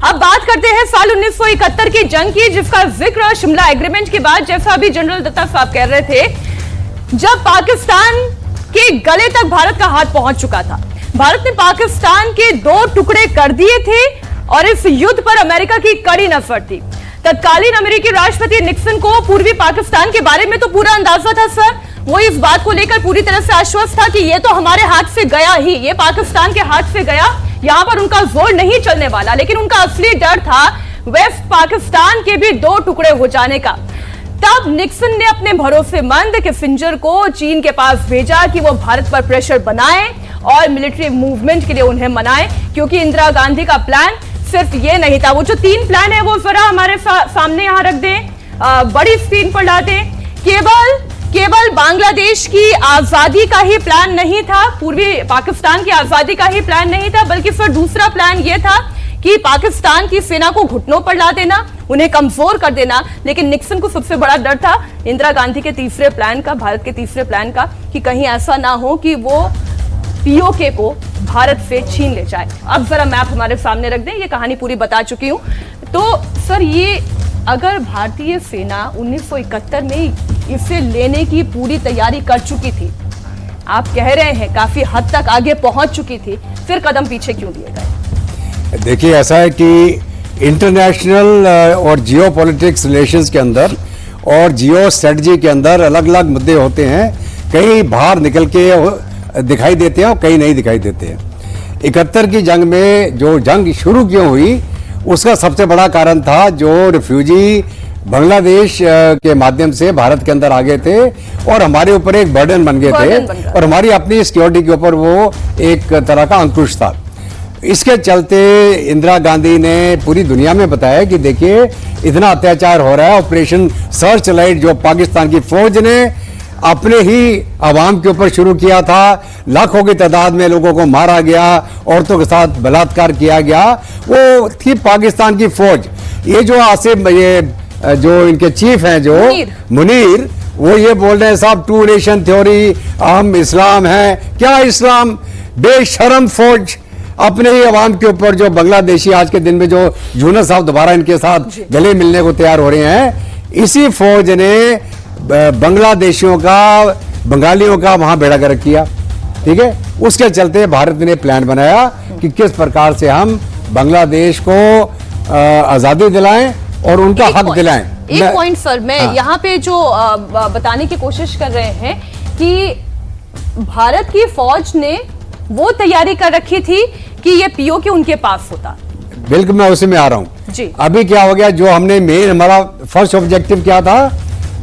अब बात करते हैं साल 1971 की जंग की, जिसका जिक्र शिमला एग्रीमेंट के बाद, जैसा अभी जनरल दत्ता साहब कह रहे थे, जब पाकिस्तान के गले तक भारत का हाथ पहुंच चुका था। भारत ने पाकिस्तान के 2 टुकड़े कर दिए थे और इस युद्ध पर अमेरिका की कड़ी नजर थी। तत्कालीन अमेरिकी राष्ट्रपति निक्सन को पूर्वी पाकिस्तान के बारे में तो पूरा अंदाजा था सर। वो इस बात को लेकर पूरी तरह से आश्वस्त था कि ये तो हमारे हाथ से गया ही, ये पाकिस्तान के हाथ से गया, यहां पर उनका जोर नहीं चलने वाला। लेकिन उनका असली डर था वेस्ट पाकिस्तान के भी 2 टुकड़े हो जाने का। तब निक्सन ने अपने भरोसेमंद किसिंजर को चीन के पास भेजा कि वो भारत पर प्रेशर बनाए और मिलिट्री मूवमेंट के लिए उन्हें मनाए, क्योंकि इंदिरा गांधी का प्लान सिर्फ ये नहीं था। वो जो 3 प्लान है वो जरा हमारे सामने यहां रख दें, बड़ी स्क्रीन पर ला दें। केवल बांग्लादेश की आजादी का ही प्लान नहीं था, पूर्वी पाकिस्तान की आजादी का ही प्लान नहीं था, बल्कि फिर दूसरा प्लान यह था कि पाकिस्तान की सेना को घुटनों पर ला देना, उन्हें कमजोर कर देना। लेकिन निक्सन को सबसे बड़ा डर था इंदिरा गांधी के तीसरे प्लान का, भारत के तीसरे प्लान का, कि कहीं ऐसा ना हो कि वो पीओके को भारत से छीन ले जाए। अब जरा मैप हमारे सामने रख दें, ये कहानी पूरी बता चुकी हूं। तो सर, ये अगर भारतीय सेना 1971 में इसे लेने की पूरी तैयारी कर चुकी थी, आप कह रहे हैं काफी हद तक आगे पहुंच चुकी थी, फिर कदम पीछे क्यों लिए गए? देखिए, ऐसा है कि इंटरनेशनल और जियो पॉलिटिक्स रिलेशंस के अंदर और जियो स्ट्रेटजी के अंदर अलग अलग मुद्दे होते हैं। कहीं बाहर निकल के दिखाई देते हैं और कहीं नहीं दिखाई देते हैं। 71 की जंग में जो जंग शुरू क्यों हुई, उसका सबसे बड़ा कारण था जो रिफ्यूजी बांग्लादेश के माध्यम से भारत के अंदर आ गए थे और हमारे ऊपर एक बर्डन बन गए थे और हमारी अपनी सिक्योरिटी के ऊपर वो एक तरह का अंकुश था। इसके चलते इंदिरा गांधी ने पूरी दुनिया में बताया कि देखिए, इतना अत्याचार हो रहा है। ऑपरेशन सर्च लाइट जो पाकिस्तान की फौज ने अपने ही आवाम के ऊपर शुरू किया था, लाखों की तादाद में लोगों को मारा गया, औरतों के साथ बलात्कार किया गया, वो थी पाकिस्तान की फौज। ये जो आसिफ, ये जो इनके चीफ हैं जो मुनीर, वो ये बोल रहे हैं साहब 2 नेशन थ्योरी, हम इस्लाम है। क्या इस्लाम? बेशरम फौज अपने ही अवाम के ऊपर, जो बांग्लादेशी आज के दिन में जो यूनुस साहब दोबारा इनके साथ गले मिलने को तैयार हो रहे हैं, इसी फौज ने बांग्लादेशियों का, बंगालियों का वहां बेड़ा गर्क किया। ठीक है, उसके चलते भारत ने प्लान बनाया कि किस प्रकार से हम बांग्लादेश को आजादी दिलाएं और उनका हक दिलाएं। एक पॉइंट सर, मैं यहाँ पे जो बताने की कोशिश कर रहे हैं कि भारत की फौज ने वो तैयारी कर रखी थी कि ये पीओके उनके पास होता। बिल्कुल, मैं उसी में आ रहा हूं जी। अभी क्या हो गया, जो हमने मेन हमारा फर्स्ट ऑब्जेक्टिव क्या था,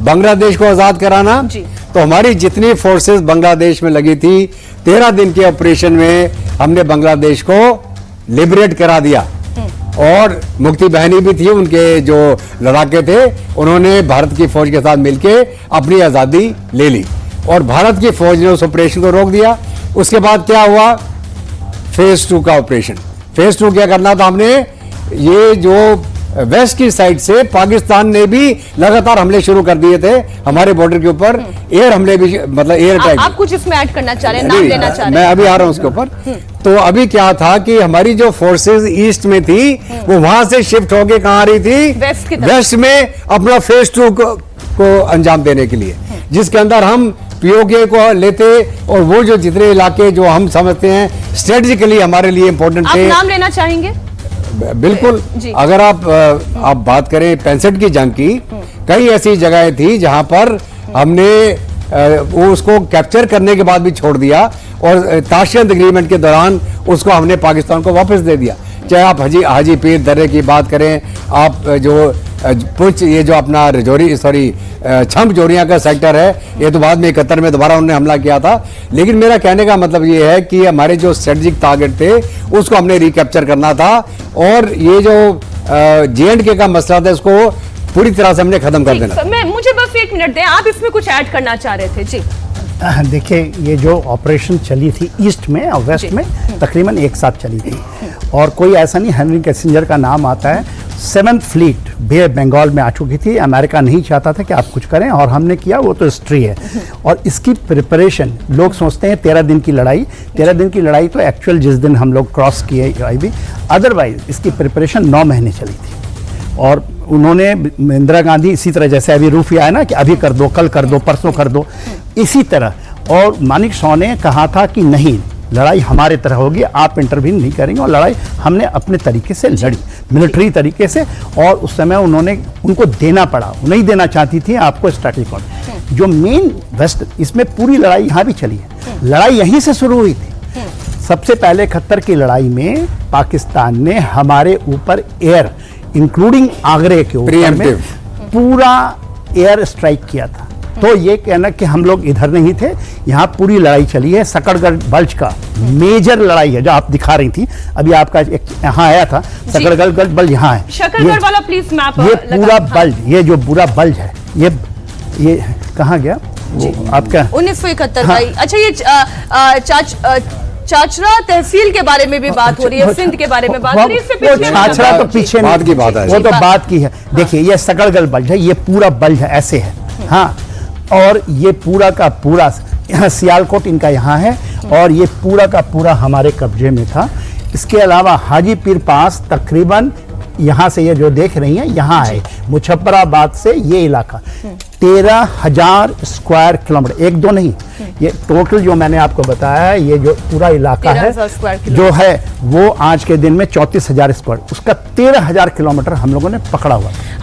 बांग्लादेश को आजाद कराना जी। तो हमारी जितनी फोर्सेस बांग्लादेश में लगी थी, 13 दिन के ऑपरेशन में हमने बांग्लादेश को लिबरेट करा दिया। और मुक्ति बहनी भी थी, उनके जो लड़ाके थे, उन्होंने भारत की फौज के साथ मिलके अपनी आजादी ले ली और भारत की फौज ने उस ऑपरेशन को रोक दिया। उसके बाद क्या हुआ, फेज 2 का ऑपरेशन। फेज 2 क्या करना था हमने, ये जो वेस्ट की साइड से पाकिस्तान ने भी लगातार हमले शुरू कर दिए थे हमारे बॉर्डर के ऊपर, एयर हमले भी, मतलब एयर अटैक। आप कुछ इसमें ऐड करना चाह रहे हैं, नाम लेना चाह रहे हैं? मैं अभी आ रहा हूं उसके ऊपर। तो अभी क्या था कि हमारी जो फोर्सेस ईस्ट में थी, वो वहां से शिफ्ट होके कहां आ रही थी, वेस्ट में, अपना फेज 2 को अंजाम देने के लिए, जिसके अंदर हम पीओके को लेते और वो जो जितने इलाके जो हम समझते हैं स्ट्रेटेजिकली हमारे लिए इंपॉर्टेंट थे। आप नाम लेना चाहेंगे? बिल्कुल, अगर आप बात करें 65 की जंग की, कई ऐसी जगहें थी जहां पर हमने वो उसको कैप्चर करने के बाद भी छोड़ दिया और ताशकंद एग्रीमेंट के दौरान उसको हमने पाकिस्तान को वापस दे दिया। चाहे आप हाजी पीर दर्रे की बात करें, आप जो पुंछ, ये जो अपना रजौरी, सॉरी छम्प जोरिया का सेक्टर है, ये तो बाद में 71 में दोबारा उन्होंने हमला किया था। लेकिन मेरा कहने का मतलब ये है कि हमारे जो स्ट्रेटेजिक टारगेट थे उसको हमने रिकैप्चर करना था और ये जो J&K का मसला था उसको पूरी तरह से हमने खत्म कर देना। मुझे बस 1 मिनट दें, आप इसमें कुछ ऐड करना चाह रहे थे जी। देखिए, ये जो ऑपरेशन चली थी ईस्ट में और वेस्ट में, तकरीबन एक साथ चली थी और कोई ऐसा नहीं, हेनरी किसिंजर का नाम आता है, 7th फ्लीट बे बंगाल में आ चुकी थी। अमेरिका नहीं चाहता था कि आप कुछ करें और हमने किया, वो तो हिस्ट्री है। और इसकी प्रिपरेशन, लोग सोचते हैं 13 दिन की लड़ाई, 13 दिन की लड़ाई तो एक्चुअल जिस दिन हम लोग क्रॉस किए भी, अदरवाइज इसकी प्रिपरेशन 9 महीने चली थी। और उन्होंने, इंदिरा गांधी इसी तरह, जैसे अभी रूफ आया ना कि अभी कर दो, कल कर दो, परसों कर दो, इसी तरह। और मानिक शॉ ने कहा था कि नहीं, लड़ाई हमारे तरह होगी, आप इंटरवीन नहीं करेंगे। और लड़ाई हमने अपने तरीके से लड़ी, मिलिट्री तरीके से। और उस समय उनको देना पड़ा, नहीं देना चाहती थी आपको स्ट्रैटेजी। जो मेन वेस्ट, इसमें पूरी लड़ाई यहाँ भी चली है, लड़ाई यहीं से शुरू हुई थी। सबसे पहले 71 की लड़ाई में पाकिस्तान ने हमारे ऊपर एयर, इंक्लूडिंग आगरे के ऊपर में पूरा एयर स्ट्राइक किया था। तो ये कहना कि हम लोग इधर नहीं थे, यहाँ पूरी लड़ाई चली है। सकड़गढ़ बल्ज का मेजर लड़ाई है जो आप दिखा रही थी, अभी आपका एक यहाँ आया था, सकड़गढ़ बल्ज यहाँ है। शकरगढ़ वाला प्लीज मैप, ये पूरा बल्ज, ये जो पूरा बल्ज है, ये कहाँ गया वो आपका 1971 का। अच्छा, ये चाचरा तहसील के बारे में भी बात हो रही है, सिंध के बारे में बात हो रही है, इससे पिछले चाचरा तो पीछे बात की बात है, वो तो बात की है। देखिए, ये सकड़गढ़ बल्ज है, ये पूरा बल्ज है, ऐसे है। हाँ, और ये पूरा का पूरा यहाँ सियालकोट इनका यहाँ है, और ये पूरा का पूरा हमारे कब्जे में था। इसके अलावा हाजी पीर पास तकरीबन यहाँ से, ये जो देख रही हैं, यहाँ है मुजफ्फराबाद से ये इलाका 13,000 स्क्वायर किलोमीटर, एक दो नहीं, ये टोटल जो मैंने आपको बताया है, ये जो पूरा इलाका है जो है वो आज के दिन में 34,000 स्क्वायर, उसका 13,000 किलोमीटर हम लोगों ने पकड़ा हुआ।